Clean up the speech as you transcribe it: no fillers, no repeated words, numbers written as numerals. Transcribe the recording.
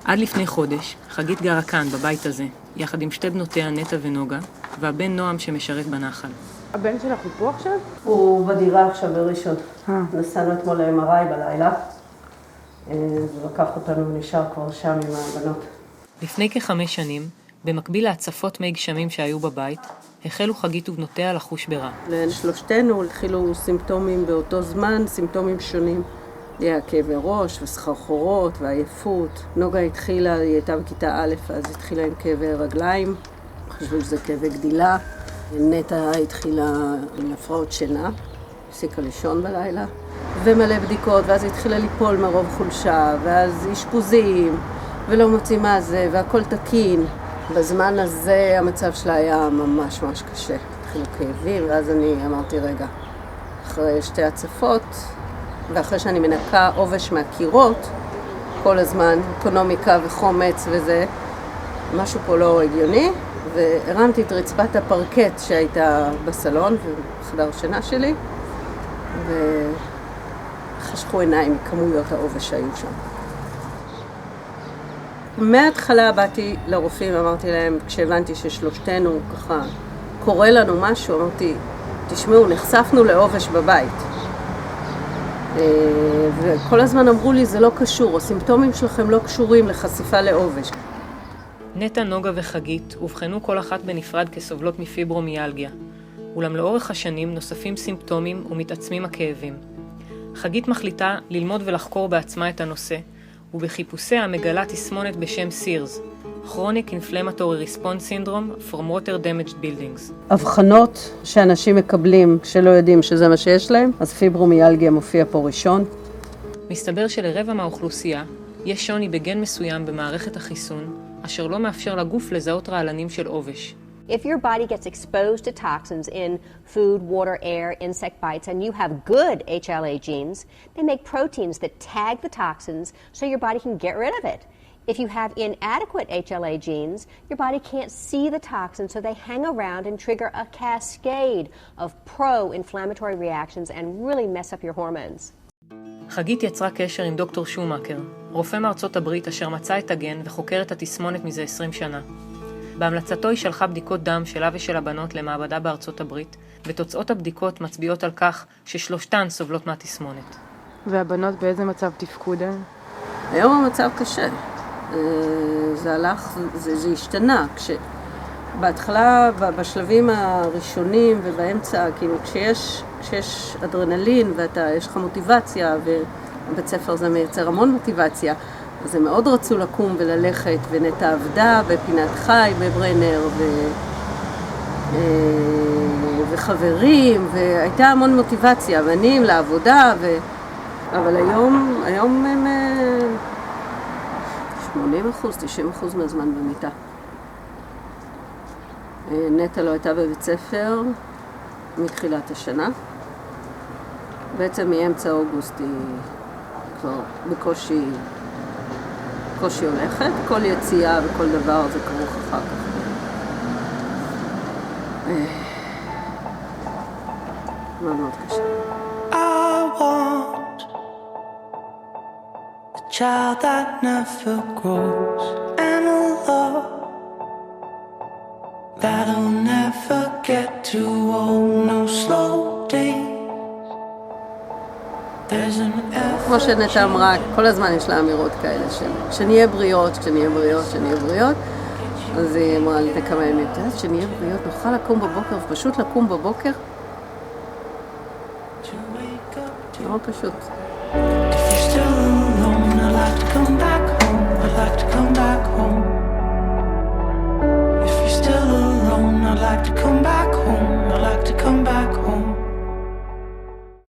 עד לפני חודש, חגית גרה כאן, בבית הזה, יחד עם שתי בנותיה נטע ונוגה, והבן נועם שמשרת בנחל. הבן שלך הוא פה עכשיו? הוא בדירה עכשיו בראשון. נסענו אתמול ל-MRI בלילה. זה לקח אותנו, נשאר כבר שם עם הבנות. לפני כ5 שנים, במקביל להצפות מי גשמים שהיו בבית, החלו חגית ובנותיה לחוש ברע. לשלושתנו התחילו סימפטומים באותו זמן, סימפטומים שונים. היה כאבי ראש וסחרחורות ועייפות. נוגה התחילה, היא הייתה בכיתה א', אז התחילה עם כאבי רגליים. חשבו שזה כאבי גדילה. נטע התחילה עם הפרעות שינה, הפסיקה לישון בלילה. ומלא בדיקות, ואז התחילה ליפול מרוב חולשה, ואז אשפוזים, ולא מוצאים מה זה, והכל תקין. בזמן הזה המצב שלה היה ממש ממש קשה. התחילו כאבים, ואז אני אמרתי, רגע, אחרי 2 הצפות, ואחרי שאני מנקה עובש מהקירות, כל הזמן, אקונומיקה וחומץ וזה, משהו פה לא הגיוני, והרמתי את רצפת הפרקט שהייתה בסלון, בחדר שינה שלי, וחשכו עיניים מכמויות העובש שהיו שם. מההתחלה באתי לרופאים, אמרתי להם, כשהבנתי ששלושתנו ככה קורה לנו משהו, אמרתי, תשמעו, נחשפנו לעובש בבית. וכל הזמן אמרו לי, זה לא קשור, הסימפטומים שלכם לא קשורים לחשיפה לעובש. נטע, נוגה וחגית אובחנו כל אחת בנפרד כסובלות מפיברומיאלגיה, אולם לאורך השנים נוספים סימפטומים ומתעצמים הכאבים. חגית מחליטה ללמוד ולחקור בעצמה את הנושא, ובחיפושיה מגלה תסמונת בשם סירס, Chronic Inflammatory Response Syndrome from Water Damaged Buildings. הבחנות שאנשים מקבלים כשלא יודעים שזה מה שיש להם, אז פיברומיאלגיה מופיע פה ראשון. מסתבר שלרבע מהאוכלוסייה יש שוני בגן מסוים במערכת החיסון, אשר לא מאפשר לגוף לזהות רעלנים של עובש. If your body gets exposed to toxins in food, water, air, insect bites, and you have good HLA genes, they make proteins that tag the toxins so your body can get rid of it. If you have inadequate HLA genes, your body can't see the toxins, so they hang around and trigger a cascade of pro-inflammatory reactions and really mess up your hormones. חגית יצרה קשר עם דוקטור שומאקר, רופא מארצות הברית אשר מצא את הגן וחוקר את התסמונת מזה 20 שנה. בהמלצתו היא שלחה בדיקות דם שלה ושל הבנות למעבדה בארצות הברית, ותוצאות הבדיקות מצביעות על כך ששלושתן סובלות מהתסמונת. והבנות באיזה מצב תפקוד? היום המצב קשה. זה הלך, זה השתנה. בהתחלה, בשלבים הראשונים ובאמצע, כאילו כשיש אדרנלין ויש לך מוטיבציה, ובבית ספר זה מייצר המון מוטיבציה, אז הם מאוד רצו לקום וללכת, ונטע עבדה בפינת חי בברנר, וחברים, והייתה המון מוטיבציה, בנים לעבודה, אבל היום הם 80%, 90% מהזמן במיטה. נטע לא הייתה בבית ספר מתחילת השנה. בעצם מאמצע אוגוסט היא כבר בקושי הולכת. כל יציאה וכל דבר זה כרוך אחר כך. מאוד מאוד קשה. I want a child that never grows and a love that'll never get too old. No slow days. There's an effort. כמו שנטע אמרה, כל הזמן יש לה אמירות כאלה כשנהיה בריאות, אז היא אמרה לי כמה ימים, כשנהיה בריאות נוכל לקום בבוקר, ופשוט לקום בבוקר. לא פשוט.